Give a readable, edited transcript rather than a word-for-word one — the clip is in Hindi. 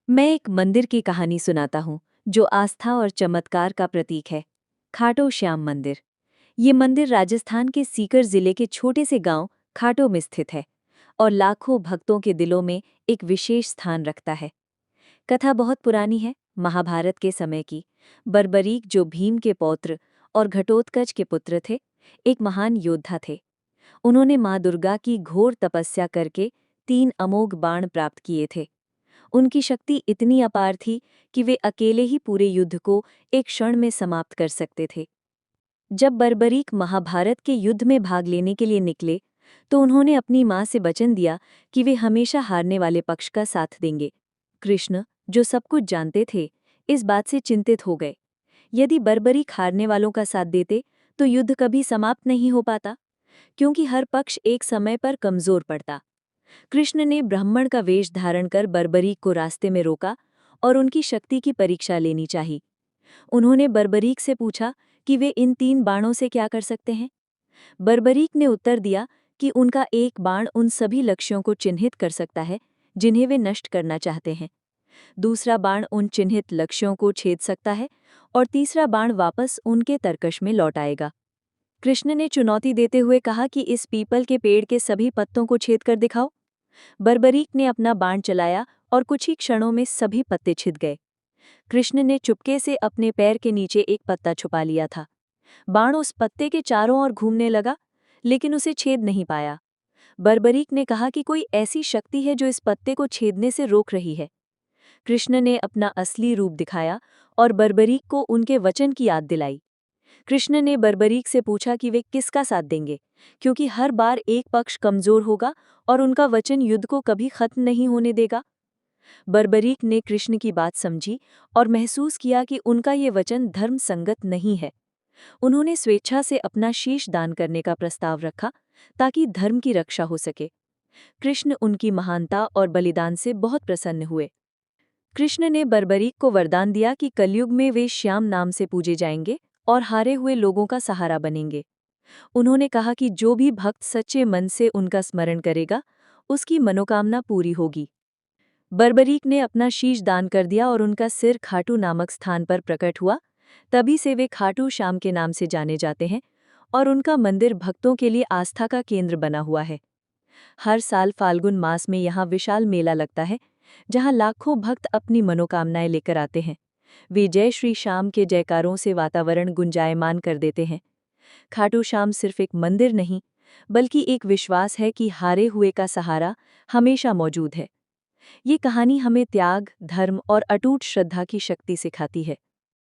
मैं एक मंदिर की कहानी सुनाता हूँ जो आस्था और चमत्कार का प्रतीक है। खाटू श्याम मंदिर। ये मंदिर राजस्थान के सीकर जिले के छोटे से गांव खाटू में स्थित है और लाखों भक्तों के दिलों में एक विशेष स्थान रखता है। कथा बहुत पुरानी है, महाभारत के समय की। बर्बरीक, जो भीम के पौत्र और घटोत्कच के पुत्र थे, एक महान योद्धा थे। उन्होंने माँ दुर्गा की घोर तपस्या करके 3 अमोघ बाण प्राप्त किए थे। उनकी शक्ति इतनी अपार थी कि वे अकेले ही पूरे युद्ध को एक क्षण में समाप्त कर सकते थे। जब बर्बरीक महाभारत के युद्ध में भाग लेने के लिए निकले, तो उन्होंने अपनी मां से वचन दिया कि वे हमेशा हारने वाले पक्ष का साथ देंगे। कृष्ण, जो सब कुछ जानते थे, इस बात से चिंतित हो गए। यदि बर्बरीक हारने वालों का साथ देते, तो युद्ध कभी समाप्त नहीं हो पाता, क्योंकि हर पक्ष एक समय पर कमजोर पड़ता। कृष्ण ने ब्राह्मण का वेश धारण कर बर्बरीक को रास्ते में रोका और उनकी शक्ति की परीक्षा लेनी चाहिए। उन्होंने बर्बरीक से पूछा कि वे इन 3 बाणों से क्या कर सकते हैं। बर्बरीक ने उत्तर दिया कि उनका एक बाण उन सभी लक्ष्यों को चिन्हित कर सकता है जिन्हें वे नष्ट करना चाहते हैं, दूसरा बाण उन चिन्हित लक्ष्यों को छेद सकता है और तीसरा बाण वापस उनके तरकश में लौट आएगा। कृष्ण ने चुनौती देते हुए कहा कि इस पीपल के पेड़ के सभी पत्तों को छेद कर दिखाओ। बर्बरीक ने अपना बाण चलाया और कुछ ही क्षणों में सभी पत्ते छिद गए। कृष्ण ने चुपके से अपने पैर के नीचे एक पत्ता छुपा लिया था। बाण उस पत्ते के चारों ओर घूमने लगा, लेकिन उसे छेद नहीं पाया। बर्बरीक ने कहा कि कोई ऐसी शक्ति है जो इस पत्ते को छेदने से रोक रही है। कृष्ण ने अपना असली रूप दिखाया और बर्बरीक को उनके वचन की याद दिलाई। कृष्ण ने बर्बरीक से पूछा कि वे किसका साथ देंगे, क्योंकि हर बार एक पक्ष कमजोर होगा और उनका वचन युद्ध को कभी खत्म नहीं होने देगा। बर्बरीक ने कृष्ण की बात समझी और महसूस किया कि उनका ये वचन धर्म संगत नहीं है। उन्होंने स्वेच्छा से अपना शीश दान करने का प्रस्ताव रखा ताकि धर्म की रक्षा हो सके। कृष्ण उनकी महानता और बलिदान से बहुत प्रसन्न हुए। कृष्ण ने बर्बरीक को वरदान दिया कि कलयुग में वे श्याम नाम से पूजे जाएंगे और हारे हुए लोगों का सहारा बनेंगे। उन्होंने कहा कि जो भी भक्त सच्चे मन से उनका स्मरण करेगा, उसकी मनोकामना पूरी होगी। बर्बरीक ने अपना शीश दान कर दिया और उनका सिर खाटू नामक स्थान पर प्रकट हुआ। तभी से वे खाटू श्याम के नाम से जाने जाते हैं और उनका मंदिर भक्तों के लिए आस्था का केंद्र बना हुआ है। हर साल फाल्गुन मास में यहाँ विशाल मेला लगता है, जहाँ लाखों भक्त अपनी मनोकामनाएं लेकर आते हैं। वे जय श्री श्याम के जयकारों से वातावरण गुंजायमान कर देते हैं। खाटू श्याम सिर्फ एक मंदिर नहीं, बल्कि एक विश्वास है कि हारे हुए का सहारा हमेशा मौजूद है। ये कहानी हमें त्याग, धर्म और अटूट श्रद्धा की शक्ति सिखाती है।